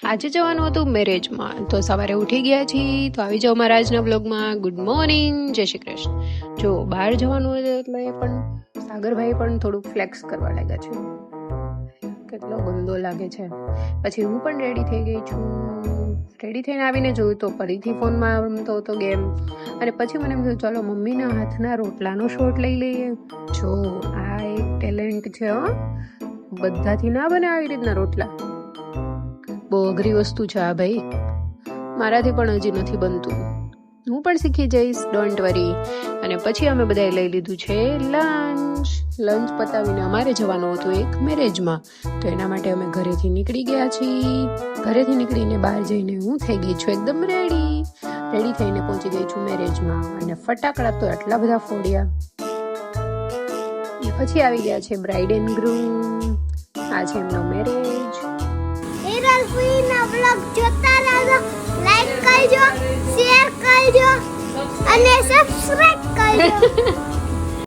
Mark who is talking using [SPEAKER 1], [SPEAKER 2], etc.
[SPEAKER 1] આજે જવાનું હતું મેરેજમાં, તો સવારે ઉઠી ગયા છીએ. તો આવી જાઓ મારા આજના બ્લોગમાં. ગુડ મોર્નિંગ, જય શ્રી કૃષ્ણ. જો બહાર જવાનું હોય એટલે પણ સાગરભાઈ પણ થોડુંક ફ્લેક્સ કરવા લાગ્યા છે. કેટલો ગંદો લાગે છે. પછી હું પણ રેડી થઈ ગઈ છું. રેડી થઈને આવીને જોયું તો ફરીથી ફોનમાં રમતો હતો ગેમ. અને પછી મને એમ થયું ચાલો મમ્મીના હાથના રોટલાનો શોટ લઈ લઈએ. જો આ એક ટેલેન્ટ છે હો, બધાથી ના બને આવી રીતના રોટલા. બહુ અઘરી વસ્તુ છે આ ભાઈ, મારાથી પણ હજી નથી બનતું. હું પણ શીખી જઈશ, ડોન્ટ વરી. અને પછી અમે બધાએ લઈ લીધું છે લંચ. લંચ પતાવીને અમારે જવાનું હતું એક મેરેજમાં, તો એના માટે અમે ઘરેથી નીકળી ગયા છીએ. ઘરેથી નીકળીને બહાર જઈને હું થઈ ગઈ છું એકદમ રેડી થઈને પહોંચી ગઈ છું મેરેજમાં. અને ફટાકડા તો એટલા બધા ફોડ્યા. પછી આવી ગયા છે બ્રાઇડ એન્ડ ગ્રૂમ. આ છે એમનો મેરેજ.
[SPEAKER 2] હિરલફીના બ્લોગ જોતા રહેજો, લાઈક કરજો, શેર કરજો અને સબસ્ક્રાઇબ કરજો.